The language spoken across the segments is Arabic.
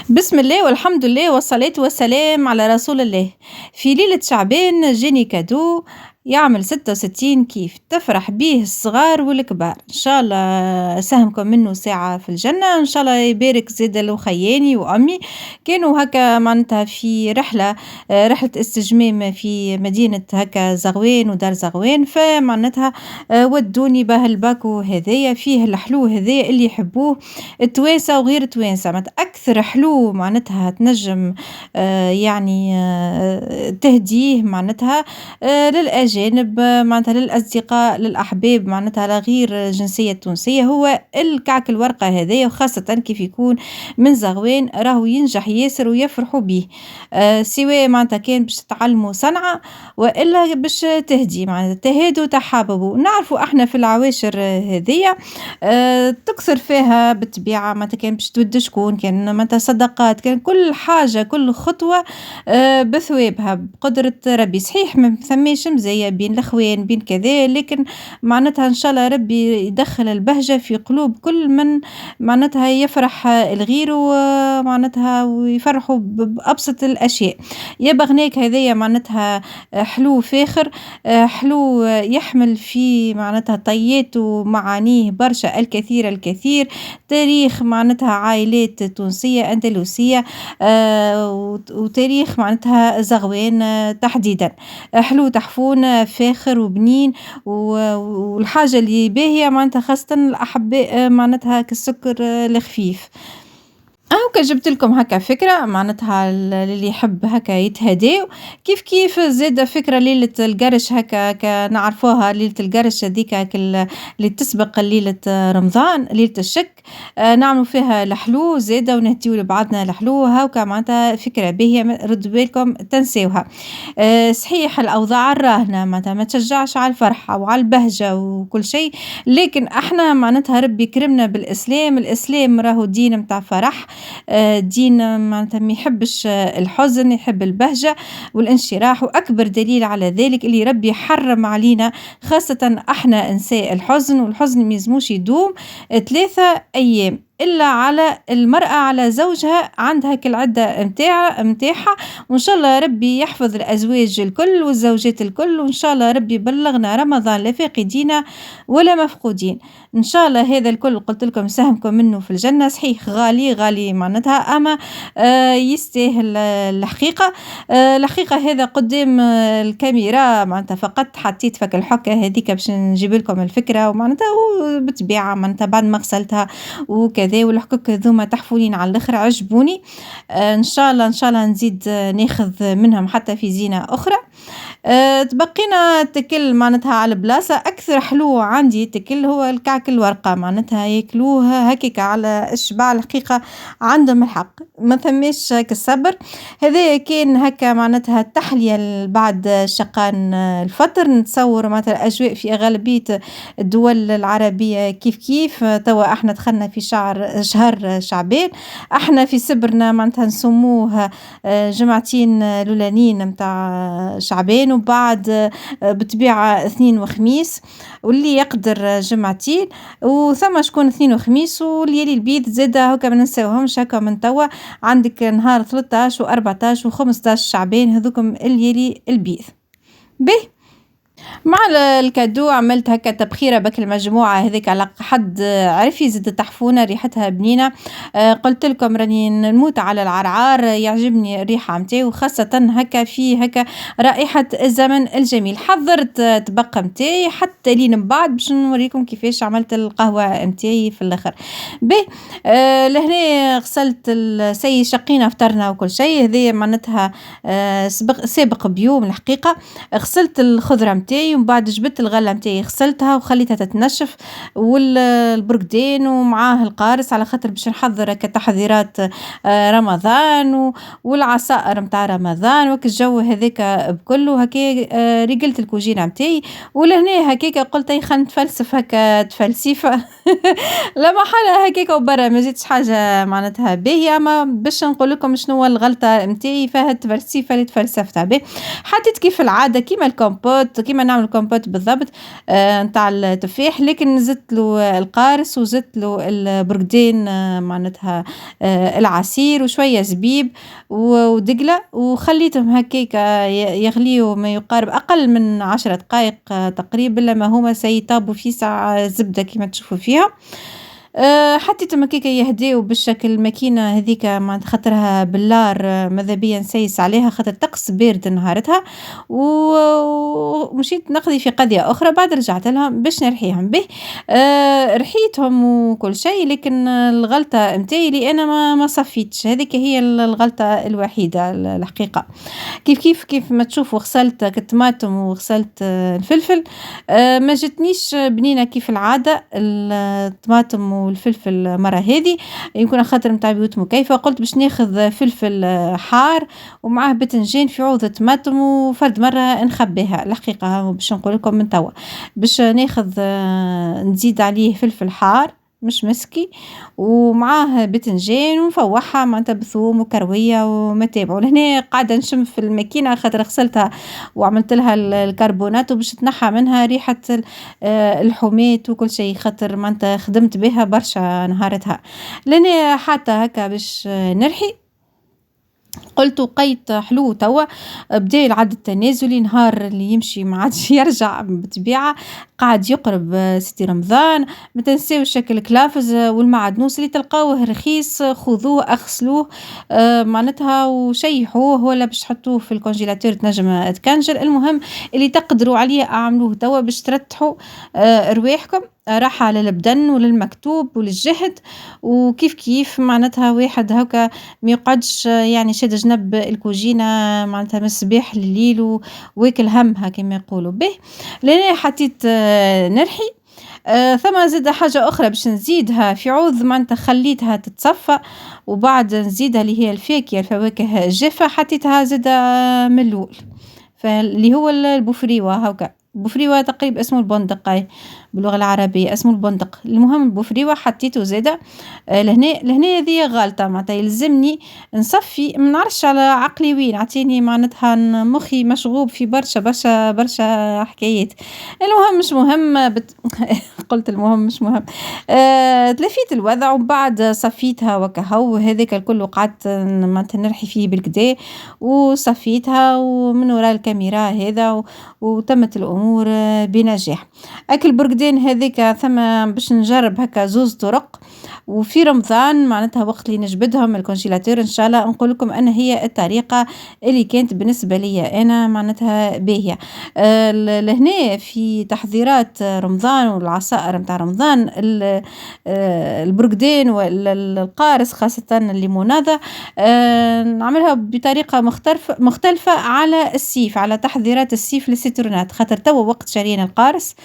بسم الله والحمد لله والصلاة والسلام على رسول الله. في ليلة شعبان جاني كادو يعمل 66 كيف تفرح بيه الصغار والكبار. إن شاء الله سهمكم منه ساعة في الجنة، إن شاء الله يبارك زيد له خياني وأمي. كانوا هكا معناتها في رحلة، رحلة استجمام في مدينة هكا زغوان ودار زغوان، فمعناتها ودوني به الباكو هذايا فيه الحلو هذايا اللي يحبوه التوانسة وغير التوانسة. معناتها أكثر حلو معناتها تنجم يعني تهديه معناتها للأجانب، معناتها للأصدقاء للأحباب معناتها لا غير الجنسية التونسية، هو الكعك الورقة هذايا، وخاصة كيف يكون من زغوان راهو ينجح ياسر ويفرحوا به. سواء معناتها كان باش تتعلموا صنعة وإلا باش تهدي معناتها تهادوا تحاببوا. نعرفوا احنا في العواشر هذيا تكثر فيها بالطبيعة، معناتها كان باش تود شكون، كان معناتها صدقات، كان كل حاجة كل خطوة بثوابها بقدرة ربي. صحيح ما ثماش مزية بين الأخوان بين كذا، لكن معناتها إن شاء الله ربي يدخل البهجة في قلوب كل من معناتها يفرح الغير، ومعناتها ويفرحوا بأبسط الأشياء. يا بغناك هذايا معناتها حلو فاخر، حلو يحمل في معناتها طيات ومعانيه برشا الكثير الكثير. تاريخ معناتها عائلات تونسية أندلسية، وتاريخ معناتها زغوان تحديدا. حلو تحفون فاخر وبنين، والحاجة اللي باهية معناتها خاصة الأحباء معناتها كالسكر الخفيف. هاكا جبت لكم هكا فكرة معناتها اللي يحب هكا يتهداو. كيف كيف زادة فكرة ليلة القرش هكا نعرفوها، ليلة القرش هذيك اللي تسبق ليلة رمضان، ليلة الشك. نعملوا فيها الحلو زادة ونهديو لبعضنا الحلو. هاكا معناتها فكرة باهية، ردوا بالكم تنساوها. صحيح الأوضاع الراهنة معناتها ما تشجعش على الفرحة وعلى البهجة وكل شيء، لكن احنا معناتها ربي كرمنا بالإسلام. الإسلام راهو دين متاع فرح، دين معناتها ما يحبش الحزن، يحب البهجة والانشراح. وأكبر دليل على ذلك اللي ربي حرم علينا خاصة احنا نساء الحزن، والحزن ما يلزموش يدوم 3 أيام إلا على المرأة على زوجها عندها كالعدة متاعها. وإن شاء الله ربي يحفظ الأزواج الكل والزوجات الكل، وإن شاء الله ربي يبلغنا رمضان لا فاقدين ولا مفقودين إن شاء الله. هذا الكل قلت لكم سهمكم منه في الجنة. صحيح غالي غالي معناتها، أما يستاهل الحقيقة. الحقيقة هذا قدام الكاميرا معناتها فقط حطيت فك الحكة هذيك باش نجيب لكم الفكرة، ومعناتها بالطبيعة معناتها بعد ما غسلتها وكذا والحكوك ذوما تحفولين على الاخر عجبوني. ان شاء الله ان شاء الله نزيد ناخذ منهم حتى في زينة اخرى. تبقينا تكل معناتها على البلاصة. أكثر حلو عندي تكل هو الكعك الورقة، معناتها ياكلوها هكيك على الشبع. الحقيقة عندهم الحق ما ثماش كالصبر. هذا كان هكا معناتها التحلية بعد شقان الفطر. نتصور معناتها الأجواء في أغلبية الدول العربية كيف كيف. توا احنا دخلنا في شهر شعبان، احنا في سبرنا معناتها نسموه جمعتين الأولانيين متاع شعبان، وبعد بطبيعة اثنين وخميس، واللي يقدر جمعتين، وثم شكون اثنين وخميس والليالي البيض زادة هكا ما ننساوهمش. هكا من توا عندك نهار 13 و14 و15 شعبان، هذوكم الليالي البيض. به مع الكادو عملت هكا تبخيرة بك المجموعة هذيك على حد عرف يزيد تحفونة ريحتها بنينة. قلت لكم راني نموت على العرعار، يعجبني الريحة متاعو خاصة هكا في هكا رائحة الزمن الجميل. حضرت طبق متاعي حتى لين من بعد باش نوريكم كيفاش عملت القهوة متاعي في الاخر. به لهنا غسلت السي شقينا فطرنا وكل شيء. هذه معناتها سابق بيوم الحقيقة. غسلت الخضرة متاعي ومن بعد جبت الغلة متاعي غسلتها وخليتها تتنشف، والبرقدين ومعاه القارص على خاطر باش نحضر كتحضيرات رمضان والعصائر متاع رمضان وك الجو هذاك بكله هكا. رجلت الكوجينة متاعي ولهنا هكاك قلت خلينا نتفلسف هكا تفلسيفة لا محالة هكاك وبرا ما جيتش حاجة معناتها باهية، اما باش نقول لكم شنو الغلطة متاعي فيها التفلسيفة اللي تفلسفتها به. حطيت كيف العادة كيما الكومبوت كيما كيما نعمل كومبوت بالضبط نتاع التفاح، لكن زدت له القارص وزدت له البرقدين معناتها العصير وشوية زبيب ودقلة، وخليتهم هكاكا يغليوا ما يقارب أقل من 10 دقايق تقريبا، لما هما سيطابوا في ساعة زبدة كيما تشوفوا فيها. حطيتهم هكاكا يهداو بالشكل. الماكينة هاذيك معناتها خاطرها بالنار ماذا بيا نسيس عليها خاطر الطقس بارد نهارتها، ومشيت نقضي في قضية أخرى، بعد رجعت لهم باش نرحيهم به. رحيتهم وكل شيء، لكن الغلطة نتاعي اللي أنا ما صفيتش، هذيك هي الغلطة الوحيدة الحقيقة. كيف ما تشوفوا غسلت الطماطم وغسلت الفلفل، ما جاتنيش بنينة كيف العادة الطماطم والفلفل مرة هذه، يمكن خاطر متاع بيوت مكيفة. قلت باش ناخذ فلفل حار ومعاه باذنجان في عوض طماطم وفرد مرة نخبيها. الحقيقة باش نقول لكم من توا باش ناخذ نزيد عليه فلفل حار مش مسكي ومعاه باذنجان ونفوحها معناتها بثوم وكرويه وما تابعوا. لهنا قاعده نشم في الماكينه خاطر غسلتها وعملت لها الكربونات وباش تنحى منها ريحه الحميت وكل شيء، خاطر معناتها خدمت بها برشا نهارتها. لهنا حتى هكا باش نرحي قلت وقيت حلو توا بدا العد التنازلي، نهار اللي يمشي ما عادش يرجع بالطبيعه. قاعد يقرب ستي رمضان، ما تنساوش شكل كلافز والمعدنوس اللي تلقاوه رخيص خذوه اغسلوه معناتها وشيحوه، ولا باش تحطوه في الكونجيلاتور تنجم تكنجل. المهم اللي تقدروا عليه اعملوه توا باش ترتحوا رواحكم، راحة للبدن وللمكتوب وللجهد. وكيف معناتها واحد هكا ما يقعدش يعني شاد جنب الكوجينة معناتها من الصباح لليل واكل همها كما يقولوا به. لأن حطيت نرحي ثم زاد حاجة أخرى باش نزيدها في عوض معناتها خليتها تتصفى وبعد نزيدها اللي هي الفواكه الجافة، حطيتها زاد من الأول فاللي هو البوفريوة هكا. بوفريوة تقريبا اسمه البندق باللغة العربية اسمه البندق. المهم البوفريوة حطيته زادة لهنا هذه غلطة معناتها يلزمني نصفي، ما نعرفش على عقلي وين عطيني معناتها مخي مشغوب في برشا حكايات. المهم مش مهم قلت المهم مش مهم. تلفيت الوضع وبعد صفيتها وكهو هذاك الكل قعدت معناتها نرحي فيه بالكدا وصفيتها ومن وراء الكاميرا هذا وتمت الأمور بنجاح. أكل برقدين هذيك ثم باش نجرب هكا زوز طرق، وفي رمضان معناتها وقت اللي نجبدهم الكونجيلاتور إن شاء الله نقول لكم أن هي الطريقة اللي كانت بالنسبة لي أنا معناتها باهية. لهنا في تحضيرات رمضان والعصائر متاع رمضان البرقدين والقارص خاصة الليمونادة نعملها بطريقة مختلفة على السيف، على تحضيرات السيف للسيترونات، خاطر توا وقت شارين القارص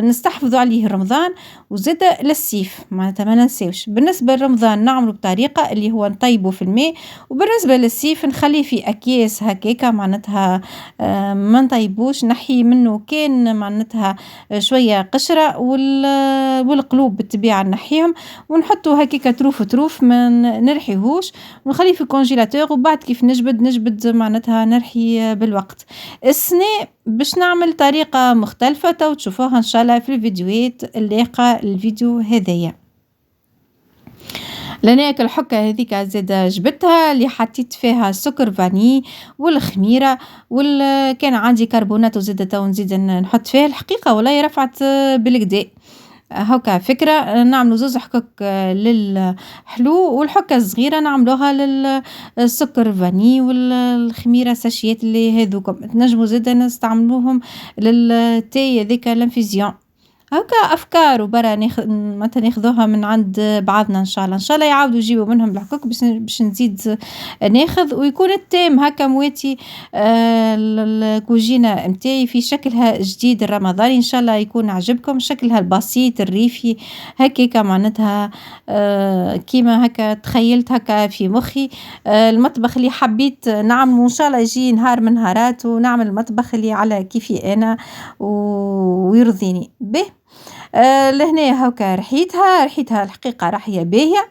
نستحفظوا عليه رمضان وزاد للسيف معناتها ما ننساوش. بالنسبة لرمضان نعمله بطريقة اللي هو نطيبه في الماء، وبالنسبة للسيف نخليه في أكياس هكاكا معناتها ما نطيبوش، نحي منه كان معناتها شوية قشرة والقلوب بالطبيعة نحيهم ونحطه هكاكا تروف ما نرحيهوش ونخليه في الكونجيلاتور، وبعد كيف نجبد معناتها نرحي بالوقت. السنة باش نعمل طريقة مختلفة وتشوفوها إن شاء الله في الفيديوهات اللاحقة الفيديو هذايا. لأنك الحكة هذيك زاد جبتها اللي حطيت فيها سكر فاني والخميرة كان عندي كربونات وزاد تو نزيد نحط فيها. الحقيقة ولا رفعت بالكدا هكا فكرة نعملوا زوز حكك للحلو والحكة الصغيرة نعملوها للسكر فاني والخميرة ساشيات اللي هذوكم تنجموا زاد نستعملوهم للتاي ذيك الانفيزيون. هكا افكار وبرا متى ناخذوها من عند بعضنا ان شاء الله يعاودوا يجيبوا منهم الحكوك باش نزيد ناخذ ويكون التيم هكا مواتي الكوجينه نتاعي في شكلها جديد الرمضاني ان شاء الله يكون عجبكم. شكلها البسيط الريفي هكاكا معناتها كيما هكا تخيلت هكا في مخي المطبخ اللي حبيت نعمل وان شاء الله يجي نهار من نهارات ونعمل المطبخ اللي على كيفي انا ويرضيني به. لهنا هاكا ريحتها الحقيقة راحية باهية،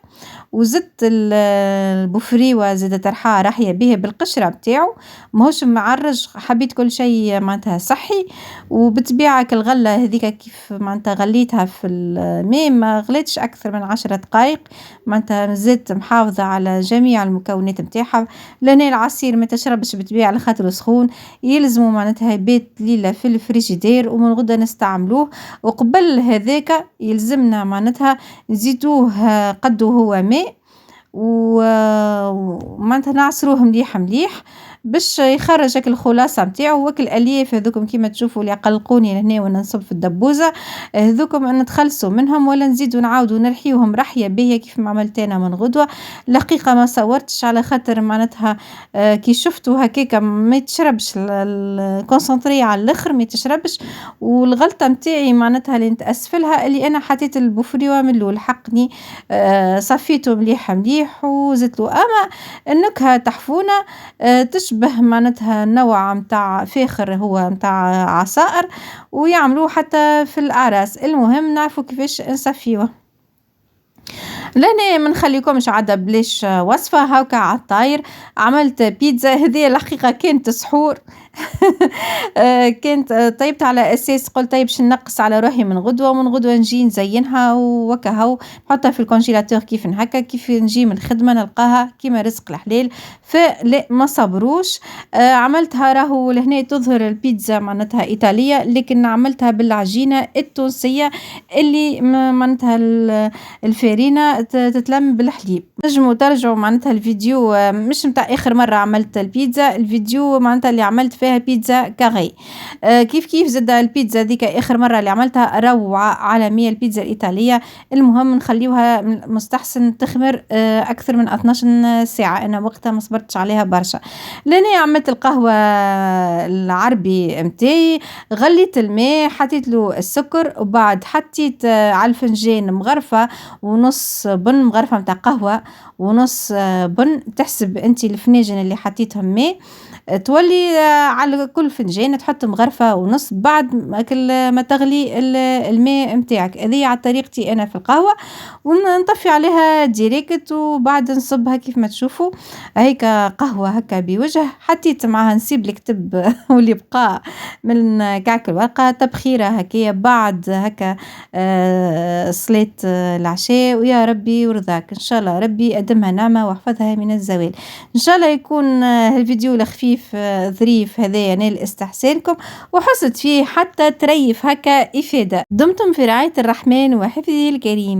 وزدت البوفريوة زادت ريحة راحية باهية بالقشرة متاعو، ماهوش معرّج، حبيت كل شيء معناتها صحّي، وبالطبيعة كالغلة هاذيكا كيف معناتها غليتها في الماء ما غلاتش أكثر من 10 دقايق، معناتها مازالت محافظة على جميع المكونات متاعها. لهنا العصير ما تشربش بالطبيعة على خاطرو سخون، يلزمو معناتها يبات ليلة في الفريجيدير ومن غدّا نستعملوه، وقبل هذاكا يلزمنا معناتها نزيدوه قدّو هو ماء ومعناتها نعصروه مليح مليح باش يخرج هاك الخلاصة متاعو، وهاك الألياف هاذوكم كيما تشوفوا اللي قلقوني لهنا وأنا نصب في الدبوزة، هاذوكم نتخلصوا منهم ولا نزيدوا نعاودوا نرحيوهم رحية باهية كيف ما عملت أنا من غدوة. الحقيقة ما صورتش على خاطر معناتها كي شفتوا هكاكا ما يتشربش الكونسونطري على الآخر ما يتشربش، والغلطة متاعي معناتها اللي نتأسف لها اللي أنا حطيت البوفريوة من الأول حقني، صفيته مليح مليح وزدت له، أما النكهة تحفونة تشبه معناتها نوع متاع فاخر هو متاع عصائر ويعملوه حتى في الأعراس، المهم نعرفوا كيفاش نصفيوه. لهنا ما نخليكمش عاد بلاش وصفة هاكا على الطاير، عملت بيتزا هذيا الحقيقة كانت سحور كانت طيبت على أساس قُلت طيب باش ننقّص على روحي من غدوة، ومن غدوة نجي نزيّنها وهاكا هو نحطها في الكونجيلاتور كيف هاكا، كيف نجي من الخدمة نلقاها كيما رزق الحلال، فلأ ما صبروش. عملتها راهو لهنا تظهر البيتزا معناتها إيطالية، لكن عملتها بالعجينة التونسية اللي معناتها الفارينة تتلم بالحليب. تنجموا ترجعوا معناتها الفيديو مش متاع آخر مرة عملت البيتزا، الفيديو معناتها اللي عملت فيها بيتزا كاري. كيف زادا البيتزا ذيك آخر مرة اللي عملتها روعة عالمية البيتزا الإيطالية، المهم نخليوها مستحسن تخمر أكثر من 12 ساعة، أنا وقتها ما صبرتش عليها برشا. لأني عملت القهوة العربي متاعي، غليت الماء حطيت له السكر وبعد حطيت على الفنجان مغرفة ونص بن، مغرفة متاع قهوة ونص بن، تحسب أنت الفناجن اللي حطيتهم ماء تولي على كل فنجان تحط مغرفة ونص بعد ما تغلي الماء متاعك، هذه على طريقتي أنا في القهوة، ونطفي عليها ديريكت وبعد نصبها كيف ما تشوفوا هيك قهوة هكا بوجه، حطيت معها نسيب الكتب واللي بقى من كعك الورقة تبخيرة هكايا بعد هكا صلاة العشاء، ويا ربي ورضاك إن شاء الله ربي أدمها نعمة واحفظها من الزوال إن شاء الله. يكون الفيديو الخفيف ظريف هذايا نال استحسانكم وحصلت فيه حتى تريف هكا إفادة. دمتم في رعاية الرحمن وحفظه الكريم.